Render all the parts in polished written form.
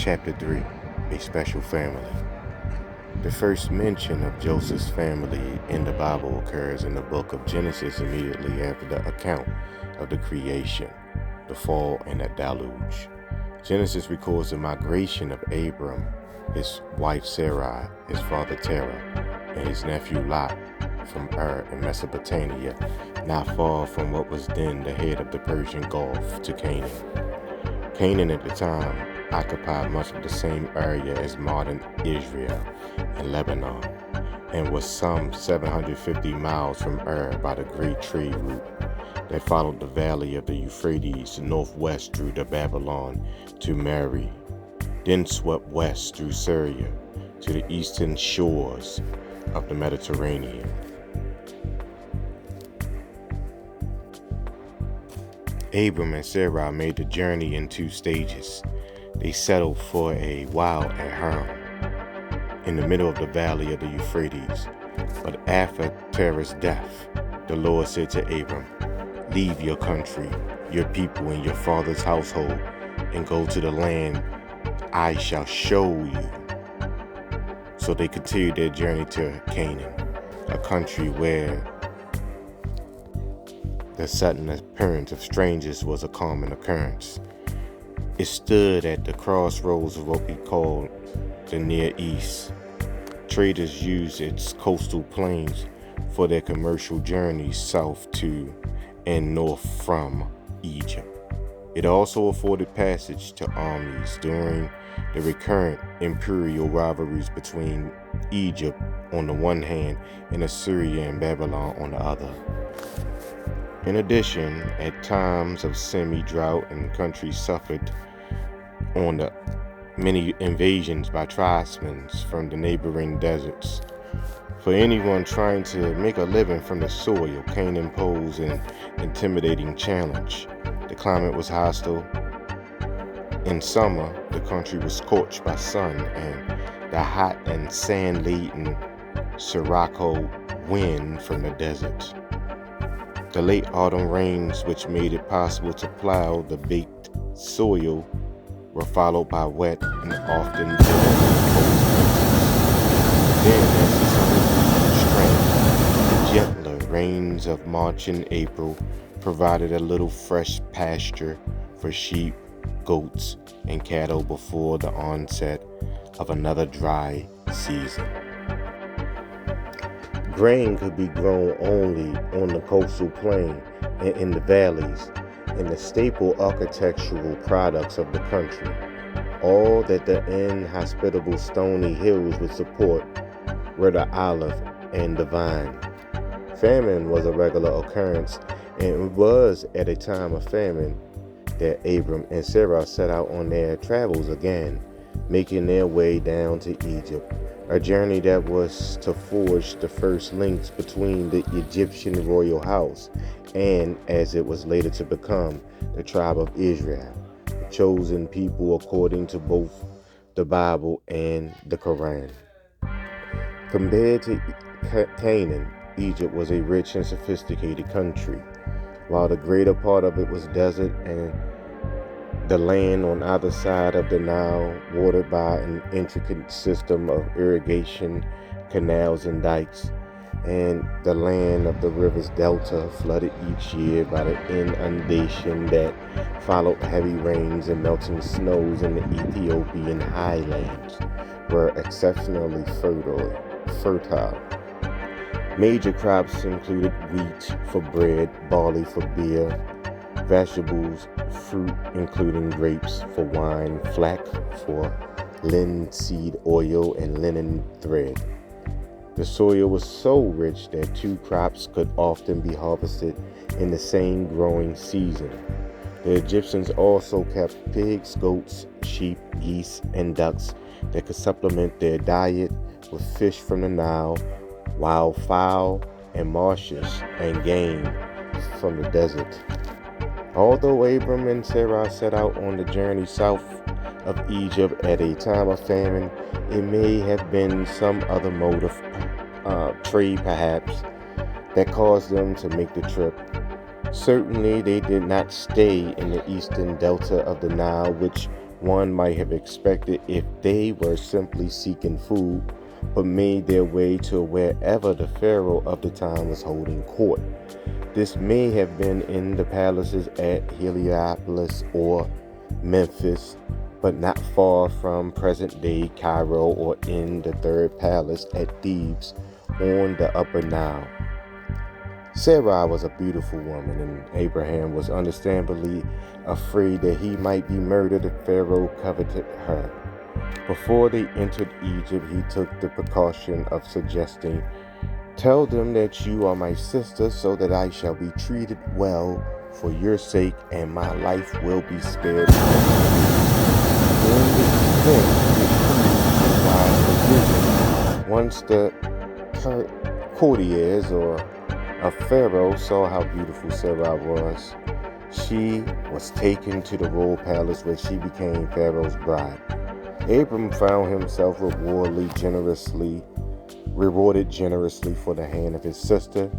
Chapter 3, A Special Family. The first mention of Joseph's family in the Bible occurs in the book of Genesis immediately after the account of the creation, the fall, and the deluge. Genesis records the migration of Abram, his wife Sarai, his father Terah, and his nephew Lot from Ur in Mesopotamia, not far from what was then the head of the Persian Gulf, to Canaan. Canaan at the time occupied much of the same area as modern Israel and Lebanon, and was some 750 miles from Ur by the great trade route that followed the valley of the Euphrates northwest through the Babylon to Mary, then swept west through Syria to the eastern shores of the Mediterranean. Abram and Sarai made the journey in 2 stages. They settled for a while at Haran, in the middle of the valley of the Euphrates. But after Terah's death, the Lord said to Abram, "Leave your country, your people, and your father's household, and go to the land I shall show you." So they continued their journey to Canaan, a country where the sudden appearance of strangers was a common occurrence. It stood at the crossroads of what we call the Near East. Traders used its coastal plains for their commercial journeys south to and north from Egypt. It also afforded passage to armies during the recurrent imperial rivalries between Egypt on the one hand and Assyria and Babylon on the other. In addition, at times of semi-drought and countries suffered on the many invasions by tribesmen from the neighboring deserts. For anyone trying to make a living from the soil, Canaan posed an intimidating challenge. The climate was hostile. In summer, the country was scorched by sun and the hot and sand-laden Sirocco wind from the desert. The late autumn rains, which made it possible to plow the baked soil, were followed by wet and often cold winters. Then, as the summer strength, the gentler rains of March and April provided a little fresh pasture for sheep, goats, and cattle before the onset of another dry season. Grain could be grown only on the coastal plain and in the valleys, and the staple architectural products of the country, all that the inhospitable stony hills would support, were the olive and the vine. Famine was a regular occurrence, and it was at a time of famine that Abram and Sarah set out on their travels again, making their way down to Egypt, a journey that was to forge the first links between the Egyptian royal house and, as it was later to become, the tribe of Israel, the chosen people according to both the Bible and the Quran. Compared to Canaan, Egypt was a rich and sophisticated country, while the greater part of it was desert and the land on either side of the Nile watered by an intricate system of irrigation, canals, and dikes, and the land of the river's delta flooded each year by the inundation that followed heavy rains, and melting snows in the Ethiopian highlands were exceptionally fertile. Major crops included wheat for bread, barley for beer, vegetables, fruit including grapes for wine, flax for linseed oil, and linen thread. The soil was so rich that 2 crops could often be harvested in the same growing season. The Egyptians also kept pigs, goats, sheep, geese, and ducks that could supplement their diet with fish from the Nile, wildfowl, and marshes, and game from the desert. Although Abram and Sarai set out on the journey south of Egypt at a time of famine, it may have been some other mode of trade perhaps that caused them to make the trip. Certainly they did not stay in the eastern delta of the Nile, which one might have expected if they were simply seeking food, but made their way to wherever the pharaoh of the time was holding court. This may have been in the palaces at Heliopolis or Memphis, but not far from present-day Cairo, or in the third palace at Thebes on the Upper Nile. Sarai was a beautiful woman, and Abraham was understandably afraid that he might be murdered if Pharaoh coveted her. Before they entered Egypt, he took the precaution of suggesting, "Tell them that you are my sister, so that I shall be treated well for your sake, and my life will be spared." During this event, it proved a wise decision. Once the courtiers of Pharaoh saw how beautiful Sarah was, she was taken to the royal palace, where she became Pharaoh's bride. Abram found himself rewarded generously for the hand of his sister.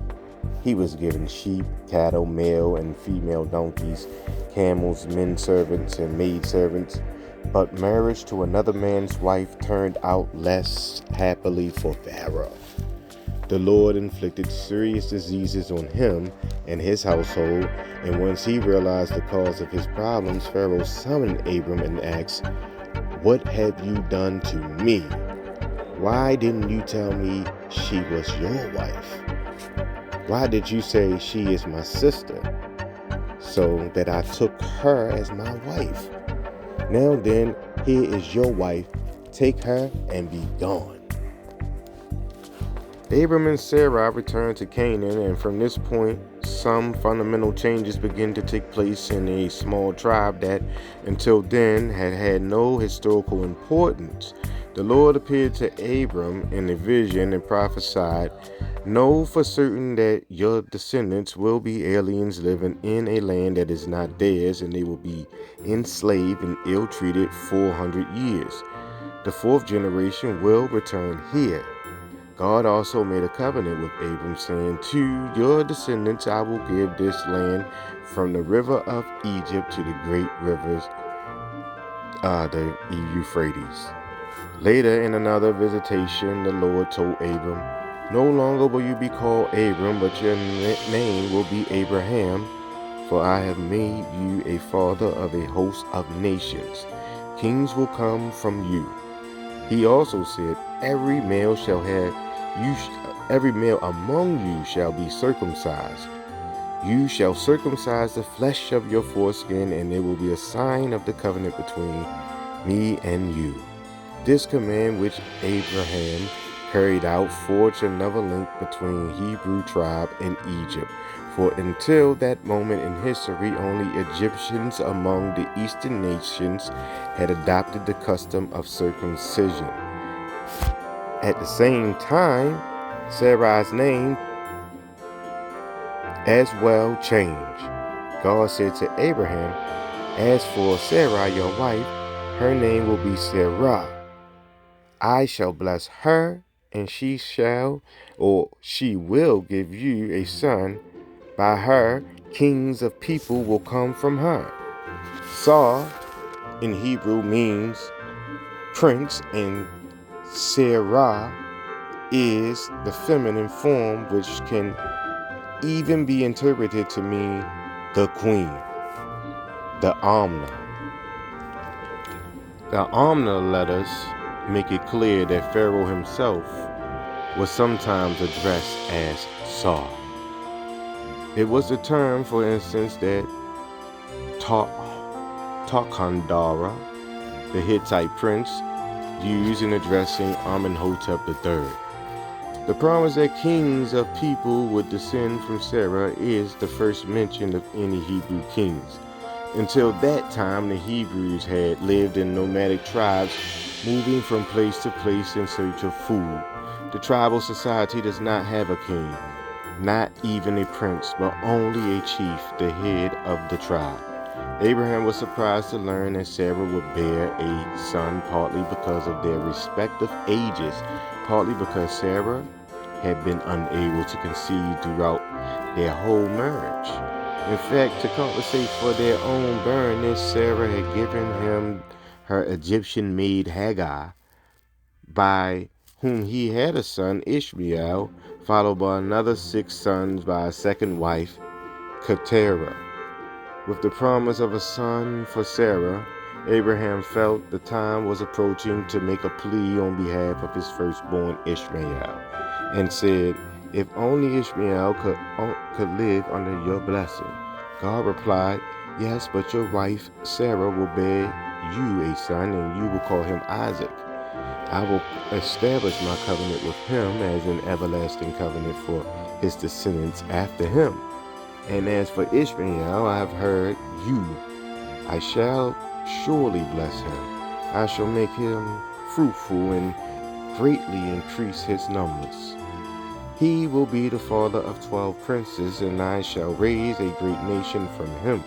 He was given sheep, cattle, male and female donkeys, camels, men servants, and maid servants. But marriage to another man's wife turned out less happily for Pharaoh. The Lord inflicted serious diseases on him and his household, and once he realized the cause of his problems, Pharaoh summoned Abram and asked, "What have you done to me? Why didn't you tell me she was your wife? Why did you say she is my sister, so that I took her as my wife? Now then, here is your wife. Take her and be gone." Abram and Sarai returned to Canaan, and from this point, some fundamental changes began to take place in a small tribe that, until then, had had no historical importance. The Lord appeared to Abram in a vision and prophesied, "Know for certain that your descendants will be aliens living in a land that is not theirs, and they will be enslaved and ill-treated 400 years. The fourth generation will return here." God also made a covenant with Abram, saying, "To your descendants I will give this land from the river of Egypt to the great rivers, the Euphrates." Later, in another visitation, the Lord told Abram, "No longer will you be called Abram, but your name will be Abraham, for I have made you a father of a host of nations. Kings will come from you." He also said, Every male among you shall be circumcised. You shall circumcise the flesh of your foreskin, and it will be a sign of the covenant between me and you. This command which Abraham carried out forged another link between Hebrew tribe and Egypt, for until that moment in history, only Egyptians among the eastern nations had adopted the custom of circumcision. At the same time, Sarai's name as well changed. God said to Abraham, "As for Sarai, your wife, her name will be Sarah. I shall bless her, and she will give you a son. By her, kings of people will come from her." Sar in Hebrew means prince, and Sarah is the feminine form, which can even be interpreted to mean the queen, the Amna. The Amna letters make it clear that Pharaoh himself was sometimes addressed as Sar. It was the term, for instance, that Tarkandara, the Hittite prince, used in addressing Amenhotep III. The promise that kings of people would descend from Sarah is the first mention of any Hebrew kings. Until that time, the Hebrews had lived in nomadic tribes, moving from place to place in search of food. The tribal society does not have a king, not even a prince, but only a chief, the head of the tribe. Abraham was surprised to learn that Sarah would bear a son, partly because of their respective ages, partly because Sarah had been unable to conceive throughout their whole marriage. In fact, to compensate for their own barrenness, Sarah had given him her Egyptian maid Hagar, by whom he had a son Ishmael, followed by another 6 sons by a second wife, Ch.3. With the promise of a son for Sarah, Abraham felt the time was approaching to make a plea on behalf of his firstborn Ishmael, and said, "If only Ishmael could live under your blessing." God replied, "Yes, but your wife Sarah will bear you a son, and you will call him Isaac. I will establish my covenant with him as an everlasting covenant for his descendants after him. And as for Ishmael, I have heard you. I shall surely bless him. I shall make him fruitful and greatly increase his numbers. He will be the father of 12 princes, and I shall raise a great nation from him.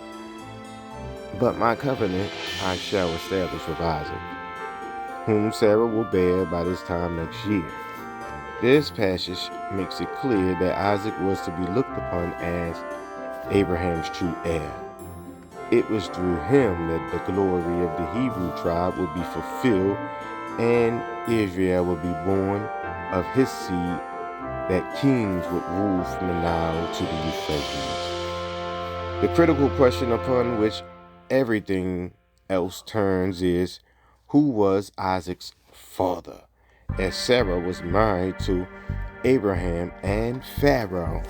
But my covenant I shall establish with Isaac, whom Sarah will bear by this time next year." This passage makes it clear that Isaac was to be looked upon as Abraham's true heir. It was through him that the glory of the Hebrew tribe would be fulfilled, and Israel would be born of his seed, that kings would rule from the Nile to the Euphrates. The critical question upon which everything else turns is, who was Isaac's father, as Sarah was married to Abraham and Pharaoh?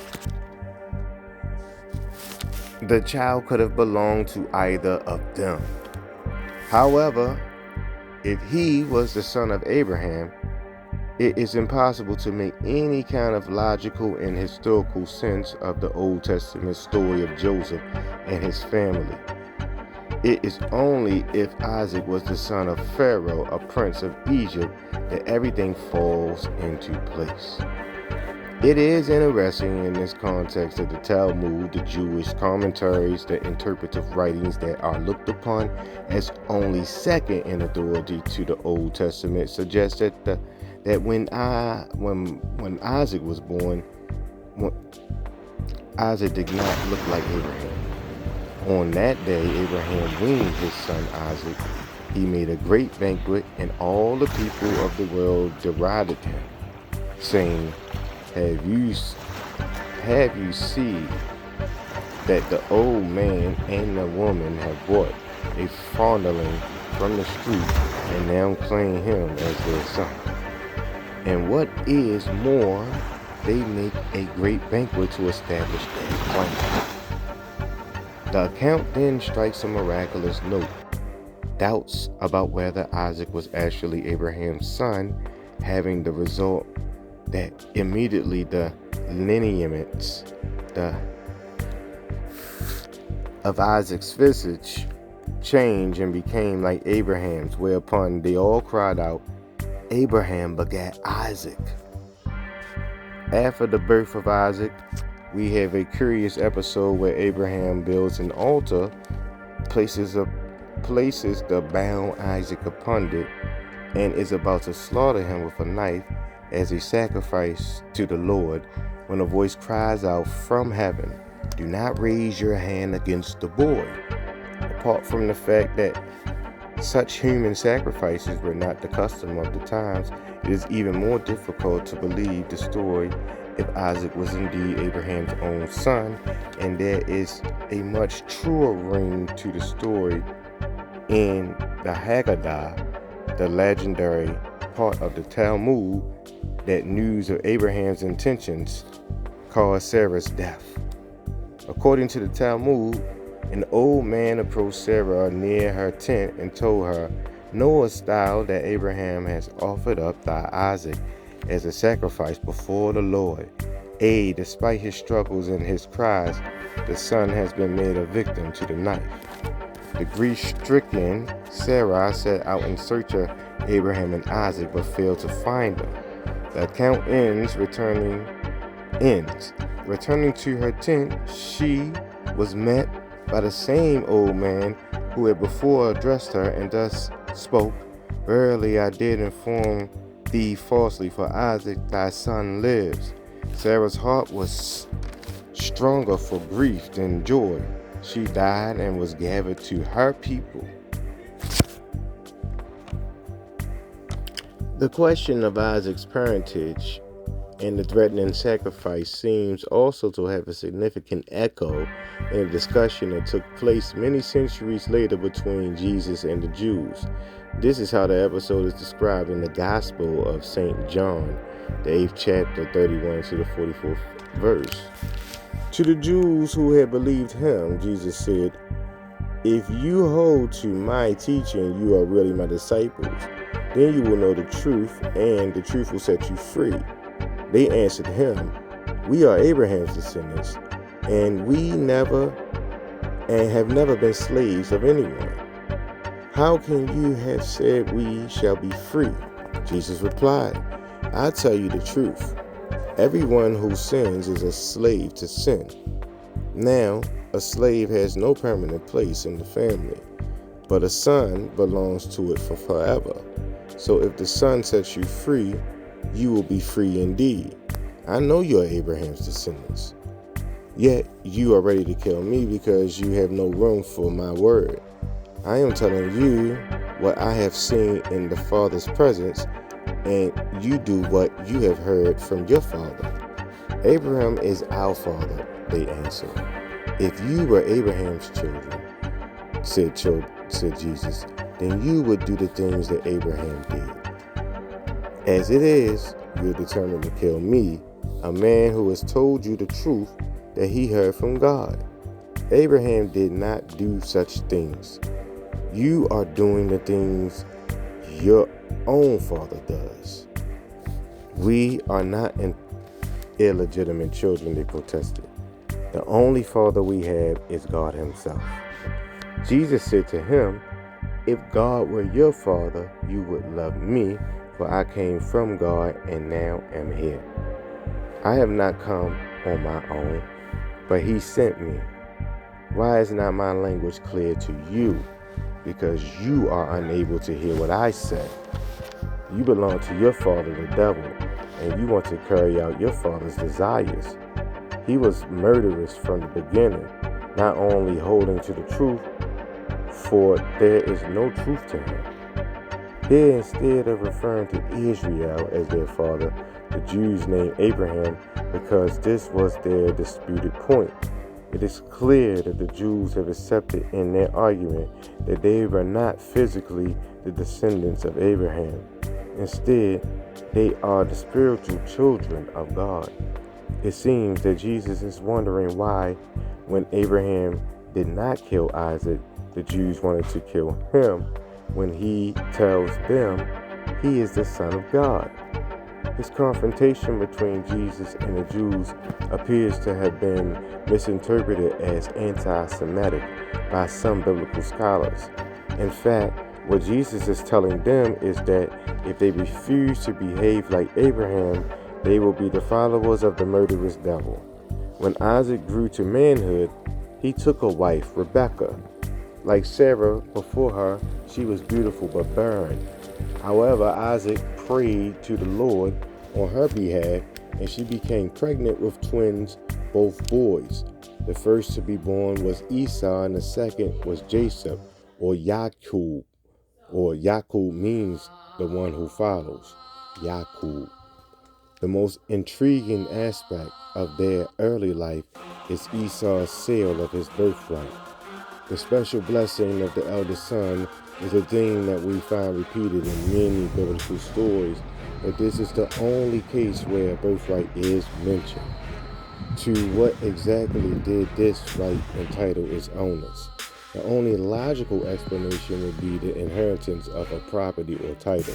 The child could have belonged to either of them. However, if he was the son of Abraham, it is impossible to make any kind of logical and historical sense of the Old Testament story of Joseph and his family. It is only if Isaac was the son of Pharaoh, a prince of Egypt, that everything falls into place. It is interesting in this context that the Talmud, the Jewish commentaries, the interpretive writings that are looked upon as only second in authority to the Old Testament, suggest that when Isaac was born, Isaac did not look like Abraham. On that day, Abraham weaned his son Isaac. He made a great banquet, and all the people of the world derided him, saying, Have you seen that the old man and the woman have brought a foundling from the street and now claim him as their son? And what is more, they make a great banquet to establish their claim. The account then strikes a miraculous note. Doubts about whether Isaac was actually Abraham's son, having the result that immediately the lineaments of Isaac's visage changed and became like Abraham's, whereupon they all cried out, "Abraham begat Isaac." After the birth of Isaac, we have a curious episode where Abraham builds an altar, places the bound Isaac upon it, and is about to slaughter him with a knife as a sacrifice to the Lord, when a voice cries out from heaven, "Do not raise your hand against the boy." Apart from the fact that such human sacrifices were not the custom of the times, it is even more difficult to believe the story if Isaac was indeed Abraham's own son, and there is a much truer ring to the story in the Haggadah, the legendary part of the Talmud, that news of Abraham's intentions caused Sarah's death. According to the Talmud, an old man approached Sarah near her tent and told her, "Knowest thou that Abraham has offered up thy Isaac as a sacrifice before the Lord? Despite his struggles and his cries, the son has been made a victim to the knife." The grief-stricken Sarah set out in search of Abraham and Isaac, but failed to find them. The account ends. Returning to her tent, she was met by the same old man who had before addressed her, and thus spoke, "Verily I did inform thee falsely, for Isaac thy son lives." Sarah's heart was stronger for grief than joy. She died and was gathered to her people. The question of Isaac's parentage and the threatening sacrifice seems also to have a significant echo in a discussion that took place many centuries later between Jesus and the Jews. This is how the episode is described in the Gospel of St. John, the 8th chapter, 31 to the 44th verse. To the Jews who had believed him, Jesus said, "If you hold to my teaching, you are really my disciples. Then you will know the truth, and the truth will set you free." They answered him, "We are Abraham's descendants, and have never been slaves of anyone. How can you have said we shall be free?" Jesus replied, "I tell you the truth. Everyone who sins is a slave to sin. Now, a slave has no permanent place in the family, but a son belongs to it for forever. So if the Son sets you free, you will be free indeed. I know you are Abraham's descendants. Yet you are ready to kill me because you have no room for my word. I am telling you what I have seen in the Father's presence, and you do what you have heard from your father." "Abraham is our father," they answered. "If you were Abraham's children," said Jesus, "then you would do the things that Abraham did. As it is, you're determined to kill me, a man who has told you the truth that he heard from God. Abraham did not do such things. You are doing the things your own father does." "We are not illegitimate children," they protested. "The only father we have is God himself." Jesus said to him, "If God were your father, you would love me, for I came from God and now am here. I have not come on my own, but he sent me. Why is not my language clear to you? Because you are unable to hear what I say. You belong to your father, the devil, and you want to carry out your father's desires. He was murderous from the beginning, not only holding to the truth, for there is no truth to him." Here, instead of referring to Israel as their father, the Jews named Abraham because this was their disputed point. It is clear that the Jews have accepted in their argument that they were not physically the descendants of Abraham. Instead, they are the spiritual children of God. It seems that Jesus is wondering why, when Abraham did not kill Isaac, the Jews wanted to kill him when he tells them he is the Son of God. His confrontation between Jesus and the Jews appears to have been misinterpreted as anti-Semitic by some biblical scholars. In fact, what Jesus is telling them is that if they refuse to behave like Abraham, they will be the followers of the murderous devil. When Isaac grew to manhood, he took a wife, Rebekah. Like Sarah before her, she was beautiful but barren. However, Isaac prayed to the Lord on her behalf, and she became pregnant with twins, both boys. The first to be born was Esau, and the second was Jacob, or Yaakov. Or Yaakov means the one who follows. Yaakov. The most intriguing aspect of their early life is Esau's sale of his birthright. The special blessing of the eldest son is a theme that we find repeated in many biblical stories, but this is the only case where a birthright is mentioned. To what exactly did this right entitle its owners? The only logical explanation would be the inheritance of a property or title.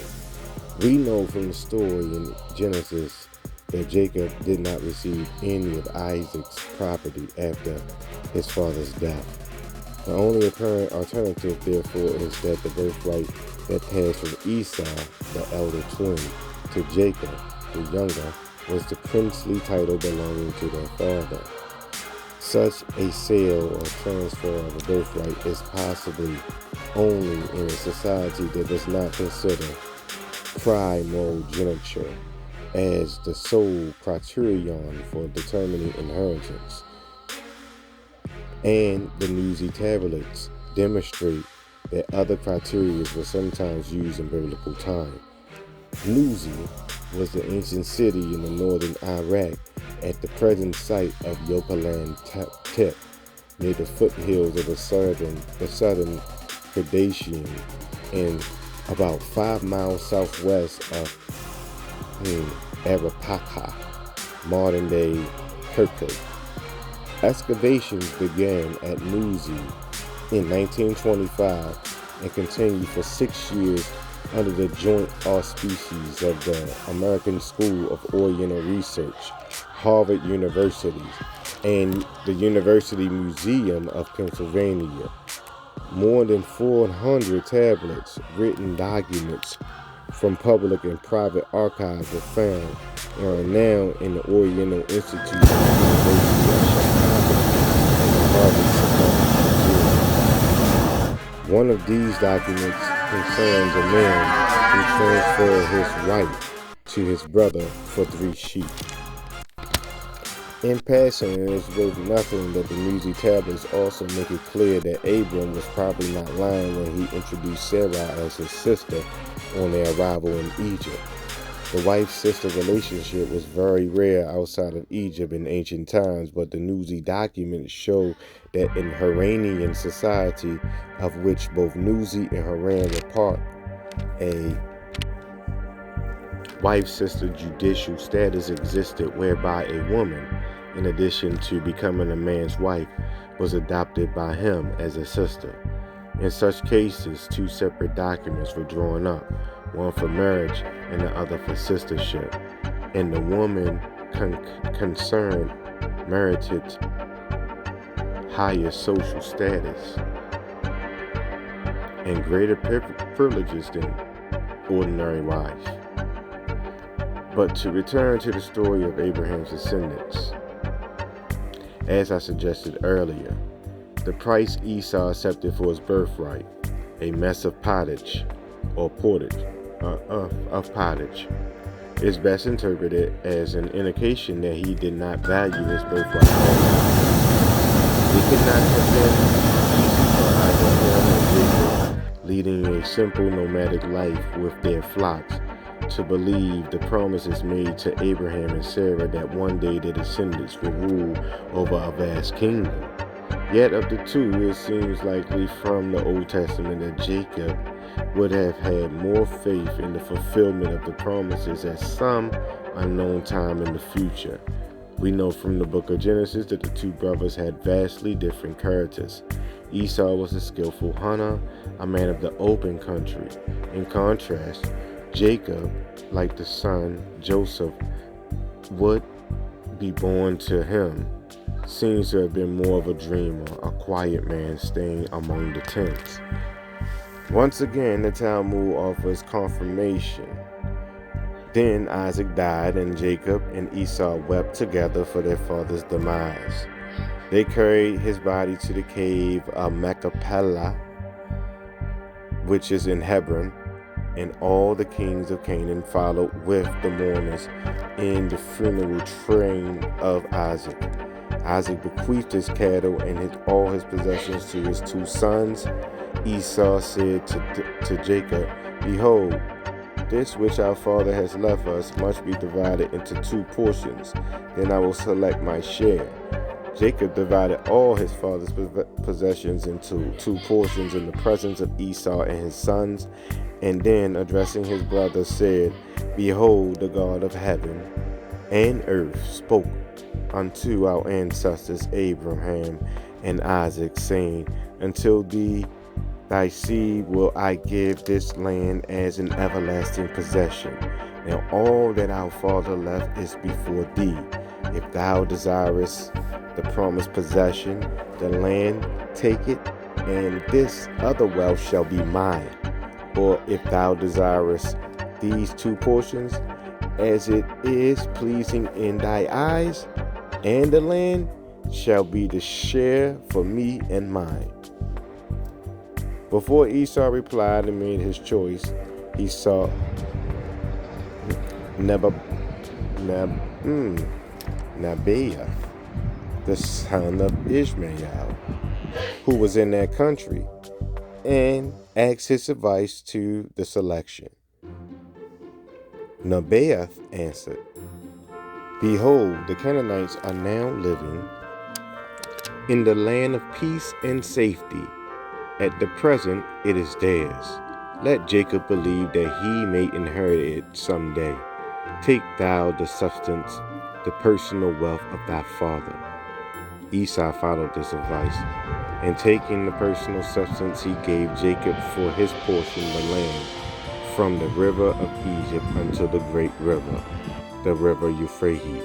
We know from the story in Genesis that Jacob did not receive any of Isaac's property after his father's death. The only apparent alternative, therefore, is that the birthright that passed from Esau, the elder twin, to Jacob, the younger, was the princely title belonging to their father. Such a sale or transfer of a birthright is possibly only in a society that does not consider primogeniture as the sole criterion for determining inheritance. And the Newsy tablets demonstrate that other criteria were sometimes used in biblical time. Nuzi was the ancient city in the northern Iraq at the present site of Yokalan Tip, near the foothills of the southern Kardashian, and about 5 miles southwest of Arapaka, modern-day Kirkuk. Excavations began at Nuzi in 1925 and continued for 6 years under the joint auspices of the American School of Oriental Research, Harvard University, and the University Museum of Pennsylvania. More than 400 tablets, written documents from public and private archives were found and are now in the Oriental Institute of the University of Chicago and the Harvard Museum. One of these documents concerns a man who transferred his wife to his brother for 3 sheep. In passing, it is worth nothing that the Nuzi tablets also make it clear that Abram was probably not lying when he introduced Sarah as his sister on their arrival in Egypt. The wife-sister relationship was very rare outside of Egypt in ancient times, but the Nuzi documents show that in Haranian society, of which both Nuzi and Haran were part, a wife-sister judicial status existed whereby a woman, in addition to becoming a man's wife, was adopted by him as a sister. In such cases, 2 separate documents were drawn up, one for marriage and the other for sistership, and the woman concerned merited higher social status and greater privileges than ordinary wives. But to return to the story of Abraham's descendants, as I suggested earlier, the price Esau accepted for his birthright, a mess of pottage, or pottage, is best interpreted as an indication that he did not value his birthright. It could not have been easy for either him or Jacob, leading a simple nomadic life with their flocks, to believe the promises made to Abraham and Sarah that one day their descendants will rule over a vast kingdom. Yet of the two, it seems likely from the Old Testament that Jacob would have had more faith in the fulfillment of the promises at some unknown time in the future. We know from the book of Genesis that the 2 brothers had vastly different characters. Esau was a skillful hunter, a man of the open country. In contrast, Jacob, like the son Joseph would be born to him, seems to have been more of a dreamer, a quiet man staying among the tents. Once again, the Talmud offers confirmation. Then Isaac died, and Jacob and Esau wept together for their father's demise. They carried his body to the cave of Machpelah, which is in Hebron, and all the kings of Canaan followed with the mourners in the funeral train of Isaac. Isaac bequeathed his cattle and all his possessions to his 2 sons. Esau said to Jacob, "Behold, this which our father has left us must be divided into 2 portions. Then I will select my share." Jacob divided all his father's possessions into 2 portions in the presence of Esau and his sons, and then, addressing his brothers, said, "Behold, the God of heaven and earth spoke unto our ancestors Abraham and Isaac, saying, Until thy seed will I give this land as an everlasting possession. Now all that our father left is before thee. If thou desirest the promised possession, the land, take it, and this other wealth shall be mine. Or if thou desirest these 2 portions, as it is pleasing in thy eyes, and the land shall be the share for me and mine." Before Esau replied and made his choice, he saw Nebaioth, the son of Ishmael, who was in that country, and asked his advice to the selection. Nebaioth answered, Behold, the Canaanites are now living in the land of peace and safety. At the present it is theirs. Let Jacob believe that he may inherit it some day. Take thou the substance, the personal wealth of thy father. Esau followed this advice, and taking the personal substance, he gave Jacob for his portion the land from the river of Egypt unto the great river, the river Euphrates.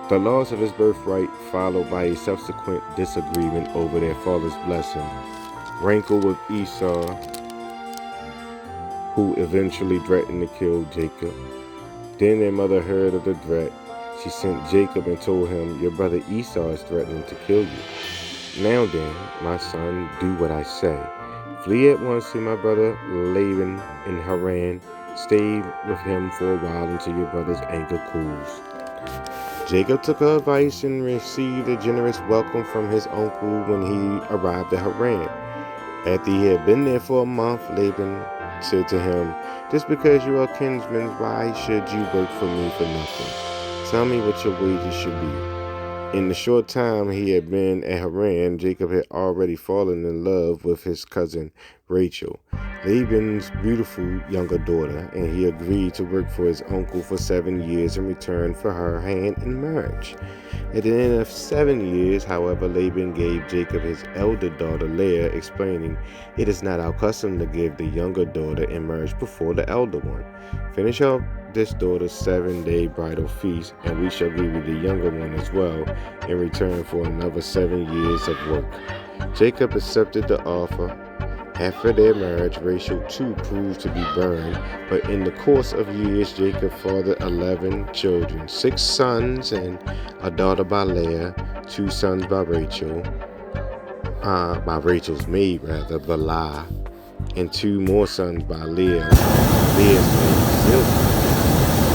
The loss of his birthright, followed by a subsequent disagreement over their father's blessing, rankled with Esau, who eventually threatened to kill Jacob. Then their mother heard of the threat. She sent Jacob and told him, Your brother Esau is threatening to kill you. Now then, my son, do what I say. Flee at once to my brother Laban in Haran. Stay with him for a while until your brother's anger cools. Jacob took her advice and received a generous welcome from his uncle when he arrived at Haran. After he had been there for a month, Laban said to him, Just because you are kinsmen, why should you work for me for nothing? Tell me what your wages should be. In the short time he had been at Haran, Jacob had already fallen in love with his cousin Rachel, Laban's beautiful younger daughter, and he agreed to work for his uncle for 7 years in return for her hand in marriage. At the end of 7 years, however, Laban gave Jacob his elder daughter Leah, explaining, It is not our custom to give the younger daughter in marriage before the elder one. Finish up this daughter's 7-day bridal feast, and we shall give you the younger one as well in return for another 7 years of work. Jacob accepted the offer. After their marriage, Rachel too proved to be barren, but in the course of years, Jacob fathered 11 children, 6 sons and a daughter by Leah, 2 sons by Rachel, by Rachel's maid rather, Bilhah, and 2 more sons by Leah, Leah's maid Zilpah.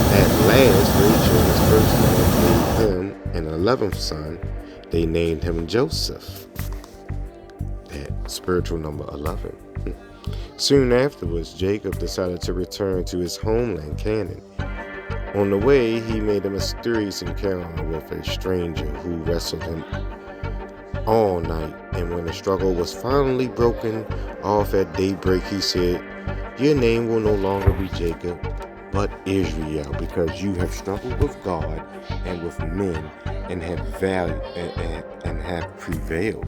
At last, Rachel, his firstborn, gave him an 11th son. They named him Joseph. That spiritual number 11. Soon afterwards, Jacob decided to return to his homeland, Canaan. On the way, he made a mysterious encounter with a stranger who wrestled him all night, and when the struggle was finally broken off at daybreak, he said, Your name will no longer be Jacob, but Israel, because you have struggled with God and with men and have prevailed.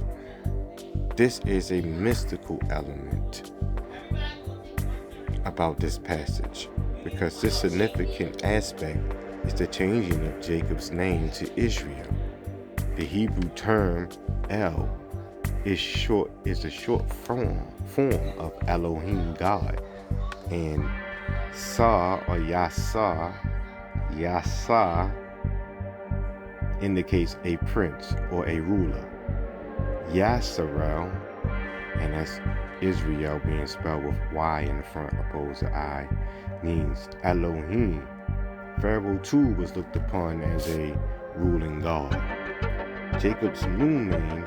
This is a mystical element about this passage, because this significant aspect is the changing of Jacob's name to Israel. The Hebrew term El is a short form of Elohim, God, and Sa or Yasa indicates a prince or a ruler. Yasarel, and that's Israel being spelled with Y in the front opposed to I, means Elohim. Pharaoh too was looked upon as a ruling god. Jacob's new name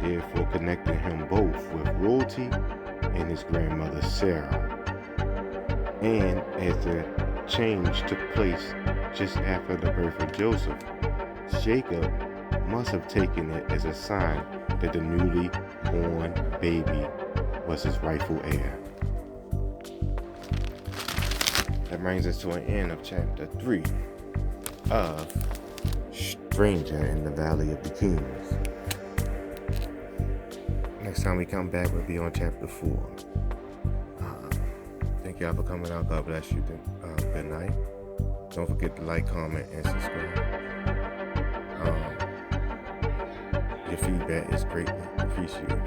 therefore connected him both with royalty and his grandmother Sarah. And as the change took place just after the birth of Joseph, Jacob must have taken it as a sign that the newly born baby was his rightful heir. That brings us to an end of chapter 3 of Stranger in the Valley of the Kings. Next time we come back, we'll be on chapter 4. Thank y'all for coming out. God bless you. Good night. Don't forget to like, comment, and subscribe. Your feedback is greatly appreciated.